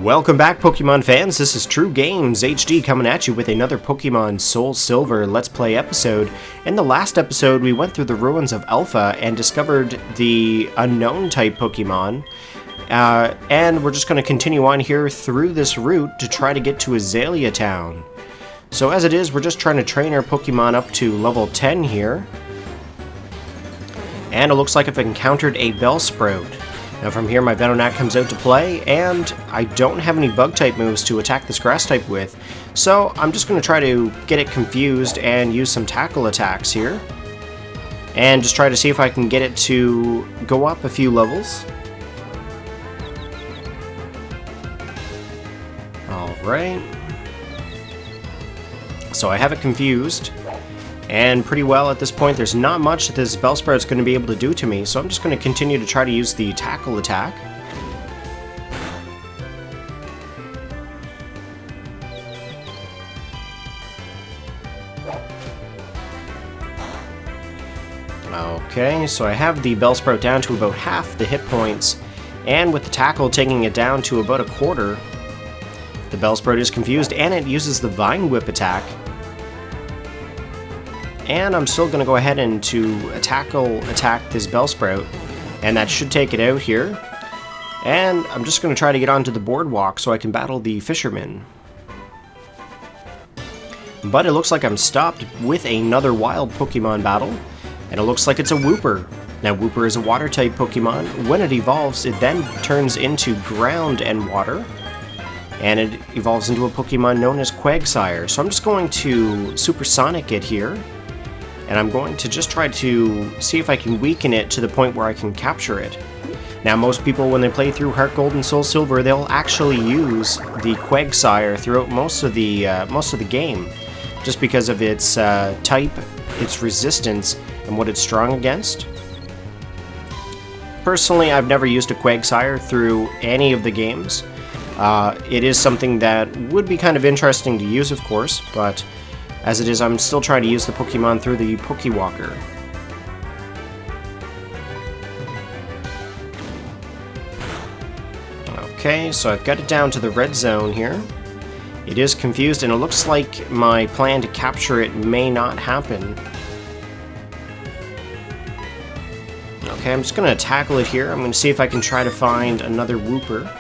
Welcome back, Pokemon fans. This is TrueGaimzHD coming at you with another Pokemon Soul Silver Let's Play episode. In the last episode, we went through the ruins of Alpha and discovered the unknown type Pokemon. And we're just going to continue on here through this route to try to get to Azalea Town. So as it is, we're just trying to train our Pokemon up to level 10 here. And it looks like I've encountered a Bellsprout. Now from here my Venonat comes out to play, and I don't have any Bug-type moves to attack this Grass-type with, so I'm just going to try to get it confused and use some tackle attacks here. And just try to see if I can get it to go up a few levels. Alright. So I have it confused. And pretty well at this point, there's not much that this Bellsprout's going to be able to do to me, so I'm just going to continue to try to use the tackle attack. Okay, so I have the Bellsprout down to about half the hit points, and with the tackle taking it down to about a quarter, the Bellsprout is confused, and it uses the Vine Whip attack. And I'm still going to go ahead and attack this Bellsprout, and that should take it out here. And I'm just going to try to get onto the boardwalk so I can battle the fisherman. But it looks like I'm stopped with another wild Pokemon battle, and it looks like it's a Wooper. Now Wooper is a water-type Pokemon. When it evolves, it then turns into ground and water, and it evolves into a Pokemon known as Quagsire. So I'm just going to Supersonic it here. And I'm going to just try to see if I can weaken it to the point where I can capture it. Now, most people, when they play through Heart Gold and Soul Silver, they'll actually use the Quagsire throughout most of the game, just because of its type, its resistance, and what it's strong against. Personally, I've never used a Quagsire through any of the games. It is something that would be kind of interesting to use, of course, but as it is, I'm still trying to use the Pokemon through the Pokewalker. Okay, so I've got it down to the red zone here. It is confused, and it looks like my plan to capture it may not happen. Okay, I'm just going to tackle it here. I'm going to see if I can try to find another Wooper.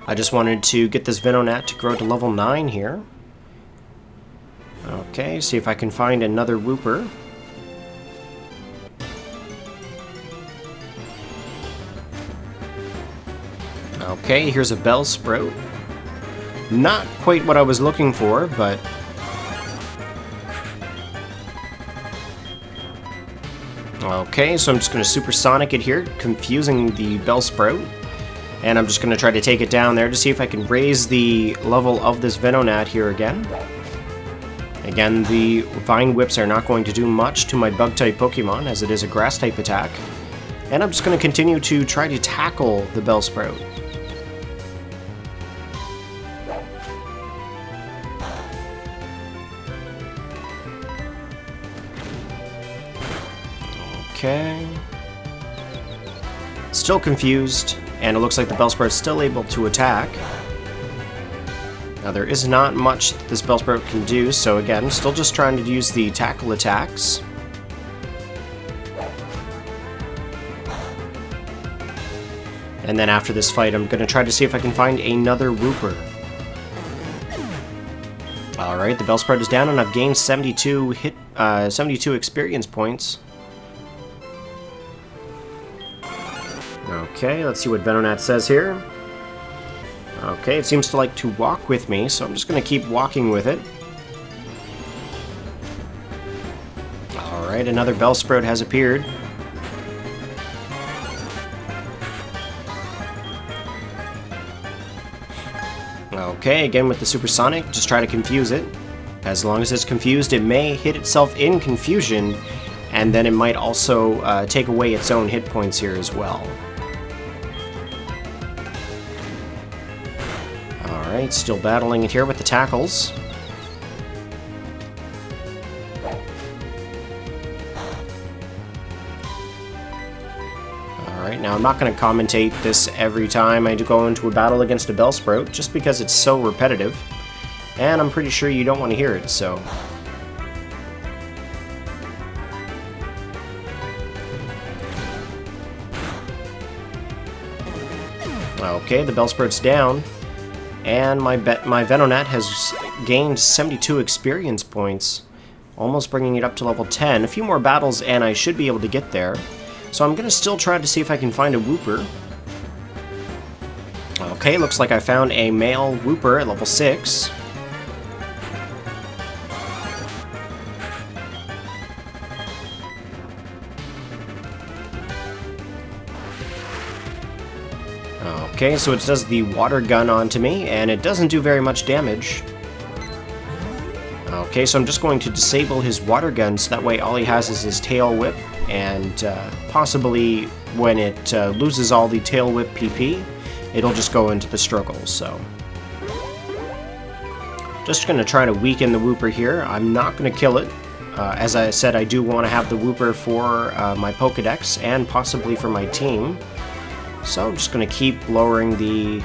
I just wanted to get this Venonat to grow to level 9 here. Okay, see if I can find another Wooper. Okay, here's a Bellsprout. Not quite what I was looking for, but okay, so I'm just going to Supersonic it here, confusing the Bellsprout. And I'm just going to try to take it down there to see if I can raise the level of this Venonat here again. Again, the Vine Whips are not going to do much to my Bug-type Pokemon, as it is a Grass-type attack. And I'm just going to continue to try to tackle the Bellsprout. Okay. Still confused. And it looks like the Bellsprout's still able to attack. Now there is not much that this Bellsprout can do, so again, still just trying to use the tackle attacks. And then after this fight, I'm going to try to see if I can find another Wooper. Alright, the Bellsprout is down, and I've gained 72 experience points. Okay, let's see what Venonat says here. Okay, it seems to like to walk with me, so I'm just going to keep walking with it. Alright, another Bellsprout has appeared. Okay, again with the Supersonic, just try to confuse it. As long as it's confused, it may hit itself in confusion, and then it might also take away its own hit points here as well. Alright, still battling it here with the tackles. Now, I'm not going to commentate this every time I do go into a battle against a Bellsprout, just because it's so repetitive, and I'm pretty sure you don't want to hear it, so... Okay, the Bellsprout's down, and my Venonat has gained 72 experience points, almost bringing it up to level 10. A few more battles and I should be able to get there. So I'm going to still try to see if I can find a Wooper. Okay, looks like I found a male Wooper at level 6. Okay, so it does the water gun onto me, and it doesn't do very much damage. Okay, so I'm just going to disable his water gun, so that way all he has is his tail whip, and possibly when it loses all the tail whip PP, it'll just go into the struggle, so... Just going to try to weaken the Wooper here. I'm not going to kill it. As I said, I do want to have the Wooper for my Pokedex, and possibly for my team. So I'm just going to keep lowering the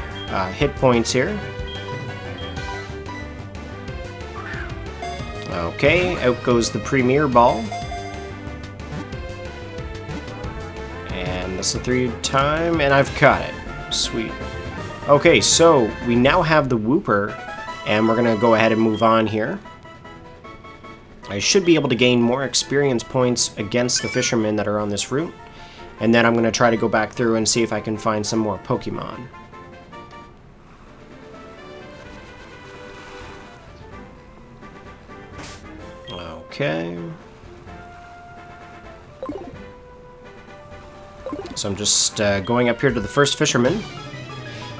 hit points here. Okay, out goes the Premier Ball. And that's the 3rd time, and I've caught it. Sweet. Okay, so we now have the Wooper, and we're going to go ahead and move on here. I should be able to gain more experience points against the fishermen that are on this route. And then I'm going to try to go back through and see if I can find some more Pokemon. Okay. So I'm just going up here to the first fisherman.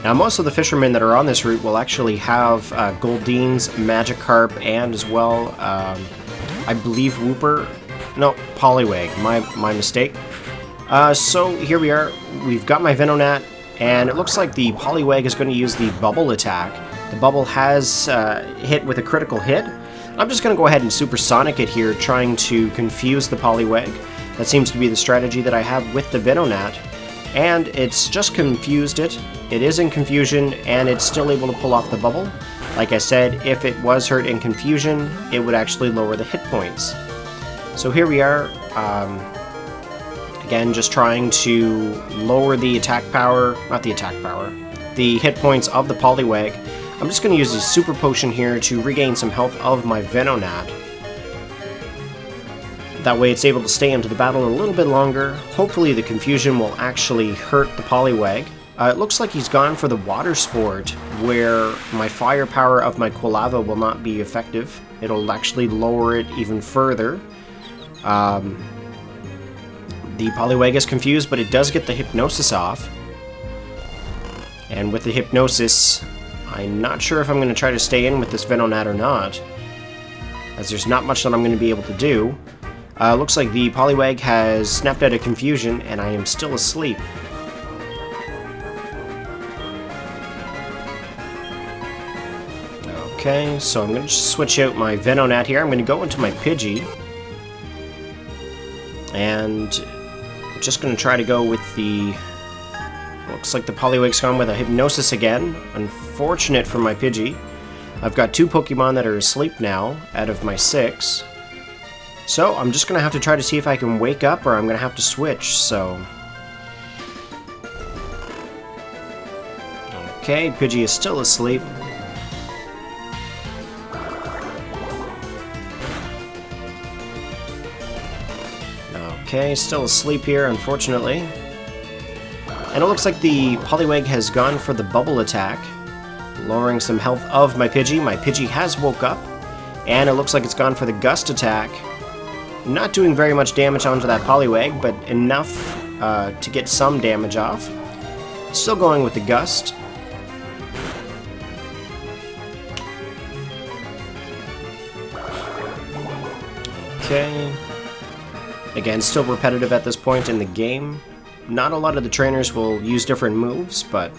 Now most of the fishermen that are on this route will actually have Goldeen's, Magikarp, and as well, I believe Wooper. No, Poliwag. My mistake. So here we are, we've got my Venonat, and it looks like the Poliwag is going to use the bubble attack. The bubble has hit with a critical hit. I'm just going to go ahead and supersonic it here, trying to confuse the Poliwag. That seems to be the strategy that I have with the Venonat, and it's just confused it. It is in confusion, and it's still able to pull off the bubble. Like I said, if it was hurt in confusion, it would actually lower the hit points. So here we are. Again, just trying to lower the attack power, not the attack power, the hit points of the Poliwag. I'm just going to use the Super Potion here to regain some health of my Venonat. That way it's able to stay into the battle a little bit longer. Hopefully the confusion will actually hurt the Poliwag. It looks like he's gone for the Water Sport, where my firepower of my Quilava will not be effective. It'll actually lower it even further. The Poliwag is confused, but it does get the Hypnosis off. And with the Hypnosis, I'm not sure if I'm going to try to stay in with this Venonat or not, as there's not much that I'm going to be able to do. Looks like the Poliwag has snapped out of confusion, and I am still asleep. Okay, so I'm going to just switch out my Venonat here. I'm going to go into my Pidgey. And just going to try to go with the... Looks like the Poliwag's gone with a Hypnosis again. Unfortunate for my Pidgey. I've got 2 Pokemon that are asleep now, out of my 6. So, I'm just going to have to try to see if I can wake up, or I'm going to have to switch, so... Okay, Pidgey is still asleep. Okay, still asleep here, unfortunately. And it looks like the Poliwag has gone for the bubble attack, lowering some health of my Pidgey. My Pidgey has woke up, and it looks like it's gone for the gust attack. Not doing very much damage onto that Poliwag, but enough to get some damage off. Still going with the gust. Okay. Again, still repetitive at this point in the game. Not a lot of the trainers will use different moves, but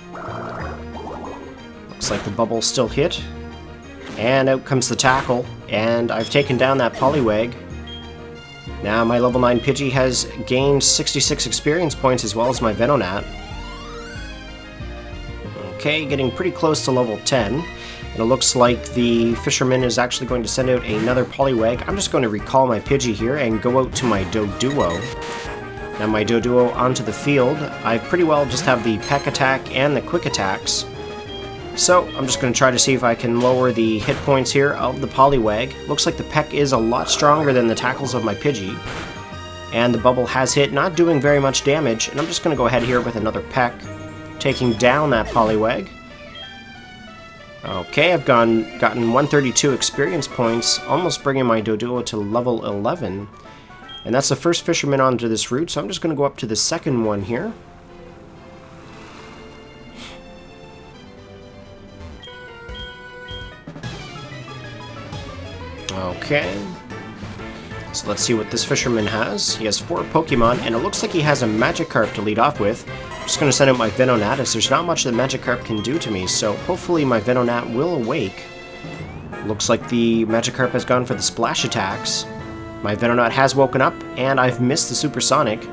looks like the bubble still hit. And out comes the tackle, and I've taken down that Poliwag. Now my level 9 Pidgey has gained 66 experience points as well as my Venonat. Okay, getting pretty close to level 10. And it looks like the fisherman is actually going to send out another Poliwag. I'm just going to recall my Pidgey here and go out to my Doduo. Now my Doduo onto the field. I pretty well just have the Peck Attack and the Quick Attacks. So I'm just going to try to see if I can lower the hit points here of the Poliwag. Looks like the Peck is a lot stronger than the tackles of my Pidgey. And the Bubble has hit, not doing very much damage. And I'm just going to go ahead here with another Peck, taking down that Poliwag. Okay, I've gotten 132 experience points, almost bringing my Doduo to level 11. And that's the first fisherman onto this route, so I'm just going to go up to the second one here. Okay, so let's see what this fisherman has. He has 4 Pokemon, and it looks like he has a Magikarp to lead off with. I'm just going to send out my Venonat, as there's not much that Magikarp can do to me, so hopefully my Venonat will awake. Looks like the Magikarp has gone for the Splash Attacks. My Venonat has woken up, and I've missed the Supersonic.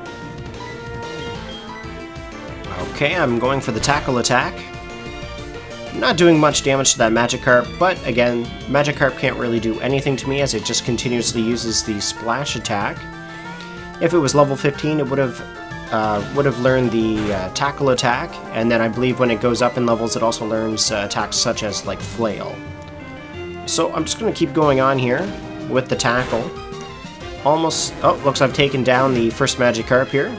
Okay, I'm going for the Tackle Attack. Not doing much damage to that Magikarp, but again, Magikarp can't really do anything to me as it just continuously uses the Splash Attack. If it was level 15, it would have learned the Tackle Attack, and then I believe when it goes up in levels, it also learns attacks such as like Flail. So I'm just going to keep going on here with the Tackle. Almost, oh, looks like I've taken down the first Magikarp here.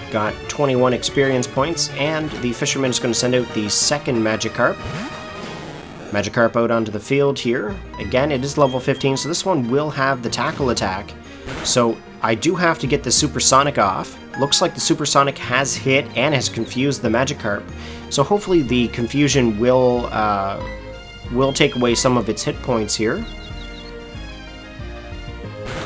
Got 21 experience points, and the fisherman is going to send out the second Magikarp. Magikarp out onto the field here. Again, it is level 15, so this one will have the Tackle Attack. So I do have to get the Supersonic off. Looks like the Supersonic has hit and has confused the Magikarp. So hopefully the confusion will take away some of its hit points here.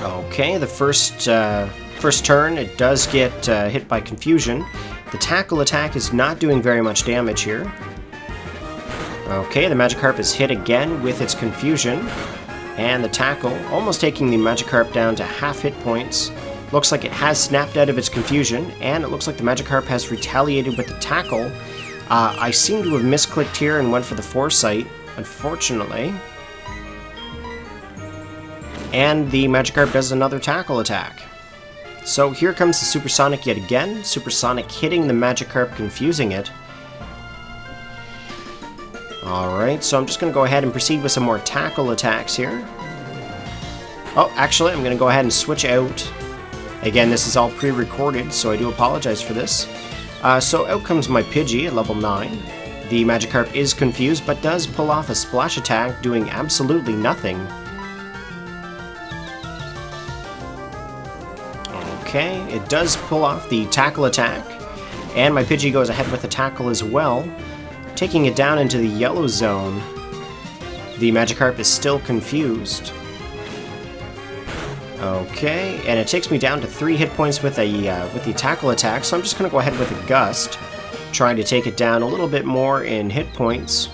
Okay, the first turn, it does get hit by Confusion. The Tackle Attack is not doing very much damage here. Okay, the Magikarp is hit again with its Confusion. And the Tackle, almost taking the Magikarp down to half hit points. Looks like it has snapped out of its Confusion, and it looks like the Magikarp has retaliated with the Tackle. I seem to have misclicked here and went for the Foresight, unfortunately. And the Magikarp does another Tackle Attack. So here comes the Supersonic yet again. Supersonic hitting the Magikarp, confusing it. Alright, so I'm just going to go ahead and proceed with some more Tackle Attacks here. Oh, actually, I'm going to go ahead and switch out. Again, this is all pre-recorded, so I do apologize for this. So out comes my Pidgey at level 9. The Magikarp is confused, but does pull off a Splash Attack, doing absolutely nothing. Okay, it does pull off the Tackle Attack, and my Pidgey goes ahead with the Tackle as well, taking it down into the yellow zone. The Magikarp is still confused. Okay, and it takes me down to 3 hit points with the Tackle Attack, so I'm just going to go ahead with a Gust, trying to take it down a little bit more in hit points.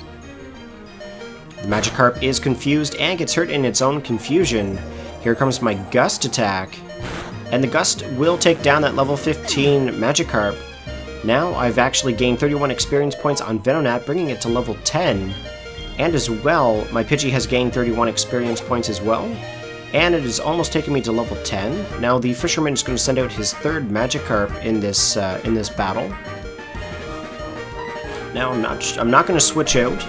The Magikarp is confused and gets hurt in its own confusion. Here comes my Gust Attack. And the Gust will take down that level 15 Magikarp. Now I've actually gained 31 experience points on Venonat, bringing it to level 10. And as well, my Pidgey has gained 31 experience points as well. And it has almost taken me to level 10. Now the fisherman is going to send out his third Magikarp in this battle. Now I'm not going to switch out.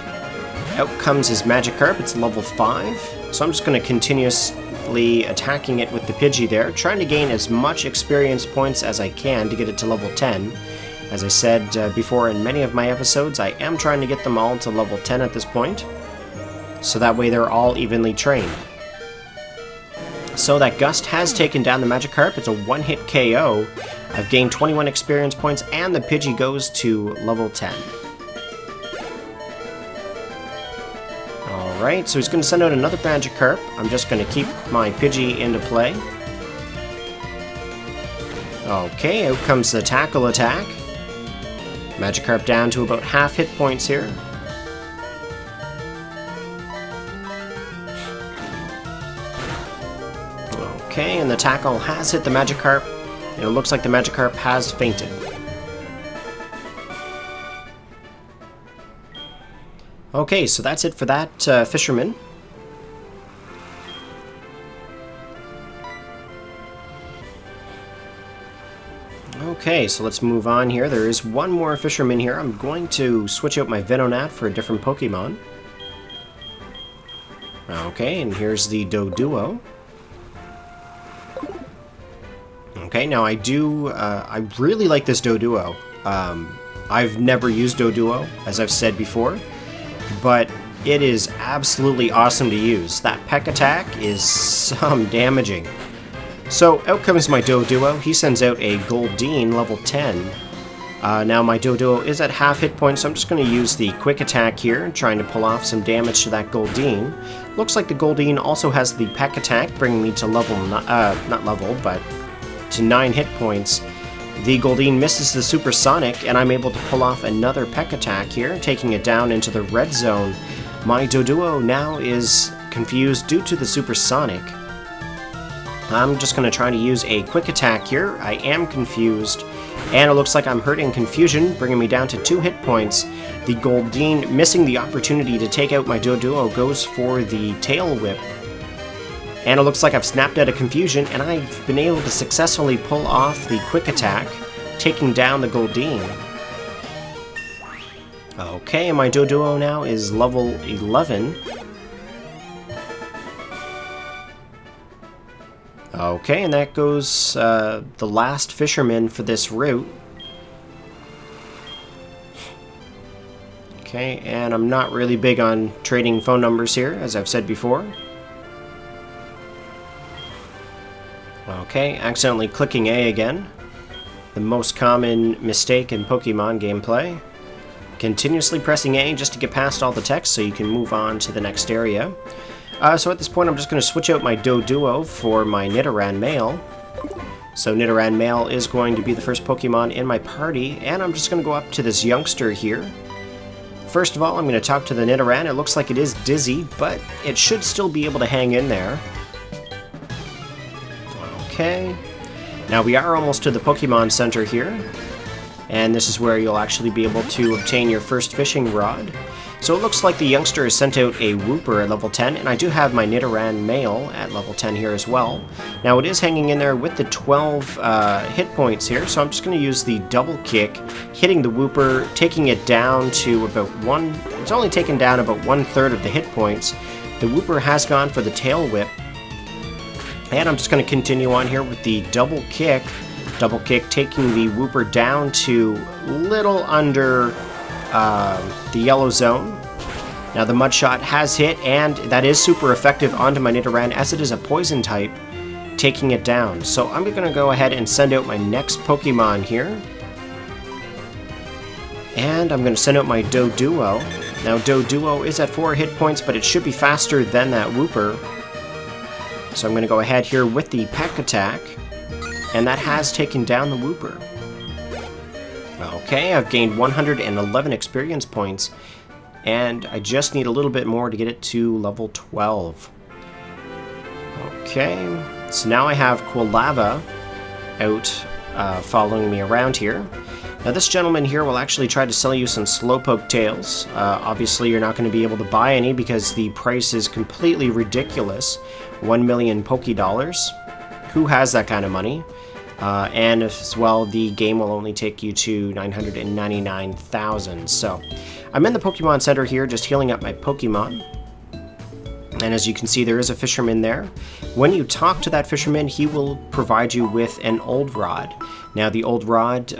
Out comes his Magikarp. It's level 5. So I'm just going to continuously attacking it with the Pidgey there, trying to gain as much experience points as I can to get it to level 10. As I said before in many of my episodes, I am trying to get them all to level 10 at this point, so that way they're all evenly trained. So that Gust has taken down the Magikarp. It's a one-hit KO. I've gained 21 experience points, and the Pidgey goes to level 10. Alright, so he's going to send out another Magikarp. I'm just going to keep my Pidgey into play. Okay, out comes the Tackle Attack. Magikarp down to about half hit points here. Okay, and the tackle has hit the Magikarp, and it looks like the Magikarp has fainted. Okay, so that's it for that fisherman. Okay, so let's move on here. There is one more fisherman here. I'm going to switch out my Venonat for a different Pokemon. Okay, and here's the Doduo. Okay, now I really like this Doduo. I've never used Doduo, as I've said before, but it is absolutely awesome to use. That Peck Attack is some damaging. So, out comes my Doduo. He sends out a Goldeen, level 10. Now my Doduo is at half hit points, so I'm just going to use the Quick Attack here, trying to pull off some damage to that Goldeen. Looks like the Goldeen also has the Peck Attack, bringing me to level, not level, but to 9 hit points. The Goldeen misses the Supersonic, and I'm able to pull off another Peck Attack here, taking it down into the red zone. My Doduo now is confused due to the Supersonic. I'm just going to try to use a Quick Attack here. I am confused, and it looks like I'm hurting Confusion, bringing me down to 2 hit points. The Goldeen, missing the opportunity to take out my Doduo, goes for the Tail Whip. And it looks like I've snapped out of Confusion, and I've been able to successfully pull off the Quick Attack, taking down the Goldeen. Okay, and my Doduo now is level 11. Okay, and that goes the last fisherman for this route. Okay, and I'm not really big on trading phone numbers here, as I've said before. Okay, accidentally clicking A again. The most common mistake in Pokemon gameplay. Continuously pressing A just to get past all the text so you can move on to the next area. So at this point I'm just going to switch out my Doduo for my Nidoran male. So Nidoran male is going to be the first Pokemon in my party, and I'm just going to go up to this youngster here. First of all, I'm going to talk to the Nidoran. It looks like it is dizzy, but it should still be able to hang in there. Okay. Now we are almost to the Pokemon Center here, and this is where you'll actually be able to obtain your first fishing rod. So it looks like the youngster has sent out a Wooper at level 10, and I do have my Nidoran male at level 10 here as well. Now it is hanging in there with the 12 hit points here, so I'm just going to use the double kick, hitting the Wooper, taking it down to about it's only taken down about 1/3 of the hit points. The Wooper has gone for the Tail Whip, and I'm just going to continue on here with the double kick. Double kick taking the Wooper down to little under the yellow zone. Now the Mud Shot has hit, and that is super effective onto my Nidoran, as it is a poison type, taking it down. So I'm going to go ahead and send out my next Pokemon here. And I'm going to send out my Doduo. Now Doduo is at 4 hit points, but it should be faster than that Wooper. So I'm going to go ahead here with the Peck Attack, and that has taken down the Wooper. Okay, I've gained 111 experience points, and I just need a little bit more to get it to level 12. Okay, so now I have Quilava out following me around here. Now this gentleman here will actually try to sell you some Slowpoke tails. Obviously you're not going to be able to buy any because the price is completely ridiculous. 1 million Pokédollars. Who has that kind of money? And as well, the game will only take you to 999,000. So I'm in the Pokemon Center here, just healing up my Pokemon. And as you can see, there is a fisherman there. When you talk to that fisherman, he will provide you with an Old Rod. Now, the Old Rod,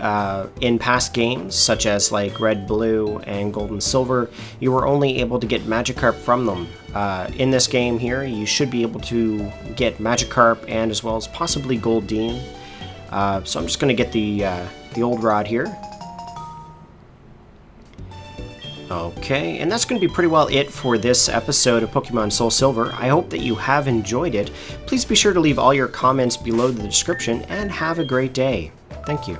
in past games, such as like Red, Blue, and Gold and Silver, you were only able to get Magikarp from them. In this game here, you should be able to get Magikarp and as well as possibly Goldeen. So I'm just going to get the Old Rod here. Okay, and that's going to be pretty well it for this episode of Pokemon Soul Silver. I hope that you have enjoyed it. Please be sure to leave all your comments below the description, and have a great day. Thank you.